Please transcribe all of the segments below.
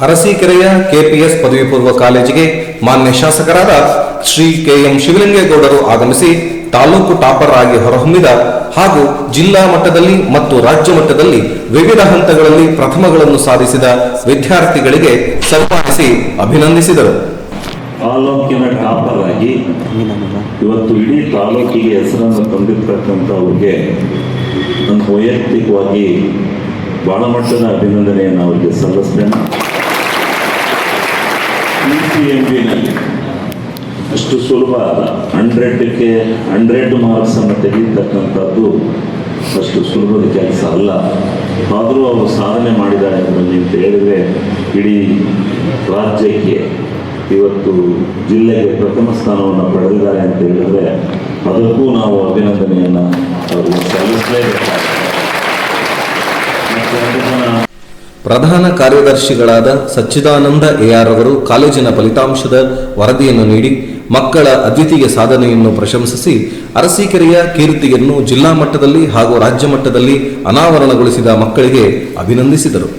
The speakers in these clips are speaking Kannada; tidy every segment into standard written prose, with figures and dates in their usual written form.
ಅರಸೀಕೆರೆಯ ಕೆಪಿಎಸ್ ಪದವಿ ಪೂರ್ವ ಕಾಲೇಜಿಗೆ ಮಾನ್ಯ ಶಾಸಕರಾದ ಶ್ರೀ ಕೆಎಂ ಶಿವಲಿಂಗೇಗೌಡರು ಆಗಮಿಸಿ ತಾಲೂಕು ಟಾಪರ್ ಆಗಿ ಹೊರಹೊಮ್ಮಿದ ಹಾಗೂ ಜಿಲ್ಲಾ ಮಟ್ಟದಲ್ಲಿ ಮತ್ತು ರಾಜ್ಯ ಮಟ್ಟದಲ್ಲಿ ವಿವಿಧ ಹಂತಗಳಲ್ಲಿ ಪ್ರಥಮಗಳನ್ನು ಸಾಧಿಸಿದ ವಿದ್ಯಾರ್ಥಿಗಳಿಗೆ ಸನ್ಮಾನಿಸಿ ಅಭಿನಂದಿಸಿದರು. ತಾಲೂಕಿನ ಟಾಪರ್ ಆಗಿ ಇವತ್ತು ಇಡೀ ತಾಲೂಕಿಗೆ ಹೆಸರನ್ನು ತಂದಿರ್ತಕ್ಕಂಥವ್ರಿಗೆ ನನ್ನ ವೈಯಕ್ತಿಕವಾಗಿ ಬಹಳ ಮಟ್ಟದ ಅಭಿನಂದನೆಯನ್ನು ಅವರಿಗೆ ಸಲ್ಲಿಸ್ತೇನೆ. PCMBನಲ್ಲಿ ಅಷ್ಟು ಸುಲಭ 100ಕ್ಕೆ 100 ಮಾರ್ಕ್ಸನ್ನು ತೆಗೆಯತಕ್ಕಂಥದ್ದು ಅಷ್ಟು ಸುಲಭದ ಕೆಲಸ ಅಲ್ಲ. ಆದರೂ ಅವರು ಸಾಧನೆ ಮಾಡಿದ್ದಾರೆ ಅದರಲ್ಲಿ ಅಂತ ಹೇಳಿದರೆ ಇಡೀ ರಾಜ್ಯಕ್ಕೆ ಇವತ್ತು ಜಿಲ್ಲೆಗೆ ಪ್ರಥಮ ಸ್ಥಾನವನ್ನು ಪಡೆದಿದ್ದಾರೆ ಅಂತ ಹೇಳಿದರೆ ಅದಕ್ಕೂ ನಾವು ಅಭಿನಂದನೆಯನ್ನು ಅವರಿಗೆ ಸಲ್ಲಿಸಲೇಬೇಕಾಗಿದೆ. ಪ್ರಧಾನ ಕಾರ್ಯದರ್ಶಿಗಳಾದ ಸಚ್ಚಿದಾನಂದ ಎಆರ್ ಅವರು ಕಾಲೇಜಿನ ಫಲಿತಾಂಶದ ವರದಿಯನ್ನು ನೀಡಿ ಮಕ್ಕಳ ಅದ್ವಿತೀಯ ಸಾಧನೆಯನ್ನು ಪ್ರಶಂಸಿಸಿ ಅರಸೀಕೆರೆಯ ಕೀರ್ತಿಯನ್ನು ಜಿಲ್ಲಾ ಮಟ್ಟದಲ್ಲಿ ಹಾಗೂ ರಾಜ್ಯ ಮಟ್ಟದಲ್ಲಿ ಅನಾವರಣಗೊಳಿಸಿದ ಮಕ್ಕಳಿಗೆ ಅಭಿನಂದಿಸಿದರು.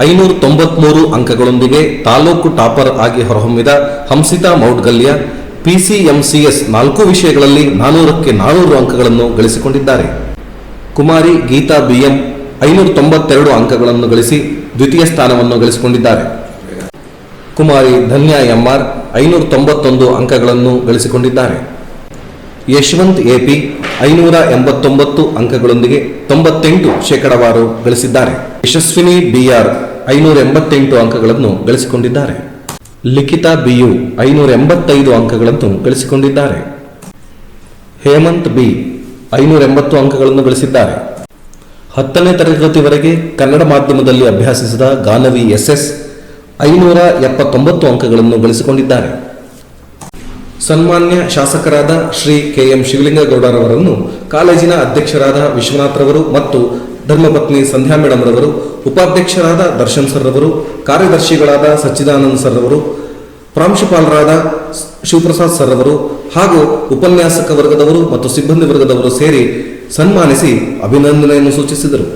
$593 ಅಂಕಗಳೊಂದಿಗೆ ತಾಲೂಕು ಟಾಪರ್ ಆಗಿ ಹೊರಹೊಮ್ಮಿದ ಹಂಸಿತಾ ಮೌಡ್ಗಲ್ಯ PCMCS 4 ವಿಷಯಗಳಲ್ಲಿ 400ಕ್ಕೆ 400 ಅಂಕಗಳನ್ನು ಗಳಿಸಿಕೊಂಡಿದ್ದಾರೆ. ಕುಮಾರಿ ಗೀತಾ BM 592 ಅಂಕಗಳನ್ನು ಗಳಿಸಿ ದ್ವಿತೀಯ ಸ್ಥಾನವನ್ನು ಗಳಿಸಿಕೊಂಡಿದ್ದಾರೆ. ಕುಮಾರಿ ಧನ್ಯಾ MR 591 ಅಂಕಗಳನ್ನು ಗಳಿಸಿಕೊಂಡಿದ್ದಾರೆ. ಯಶವಂತ್ AP 589 ಅಂಕಗಳೊಂದಿಗೆ 98% ಗಳಿಸಿದ್ದಾರೆ. ಯಶಸ್ವಿನಿ BR 588 ಅಂಕಗಳನ್ನು ಗಳಿಸಿಕೊಂಡಿದ್ದಾರೆ. ಲಿಖಿತಾ BU 585 ಅಂಕಗಳನ್ನು ಗಳಿಸಿಕೊಂಡಿದ್ದಾರೆ. ಹೇಮಂತ್ B 580 ಅಂಕಗಳನ್ನು ಗಳಿಸಿದ್ದಾರೆ. 10ನೇ ತರಗತಿವರೆಗೆ ಕನ್ನಡ ಮಾಧ್ಯಮದಲ್ಲಿ ಅಭ್ಯಾಸಿಸಿದ ಗಾನವಿ SS 579 ಅಂಕಗಳನ್ನು ಗಳಿಸಿಕೊಂಡಿದ್ದಾರೆ. ಸನ್ಮಾನ್ಯ ಶಾಸಕರಾದ ಶ್ರೀ ಕೆಎಂ ಶಿವಲಿಂಗೇಗೌಡರವರನ್ನು ಕಾಲೇಜಿನ ಅಧ್ಯಕ್ಷರಾದ ವಿಶ್ವನಾಥ್ರವರು ಮತ್ತು ಧರ್ಮಪತ್ನಿ ಸಂಧ್ಯಾ ಮೇಡಮ್ ರವರು, ಉಪಾಧ್ಯಕ್ಷರಾದ ದರ್ಶನ್ ಸರ್ ರವರು, ಕಾರ್ಯದರ್ಶಿಗಳಾದ ಸಚ್ಚಿದಾನಂದ್ ಸರ್ ರವರು, ಪ್ರಾಂಶುಪಾಲರಾದ ಶಿವಪ್ರಸಾದ್ ಸರ್ ರವರು ಹಾಗೂ ಉಪನ್ಯಾಸಕ ವರ್ಗದವರು ಮತ್ತು ಸಿಬ್ಬಂದಿ ವರ್ಗದವರು ಸೇರಿ ಸನ್ಮಾನಿಸಿ ಅಭಿನಂದನೆಯನ್ನು ಸೂಚಿಸಿದರು.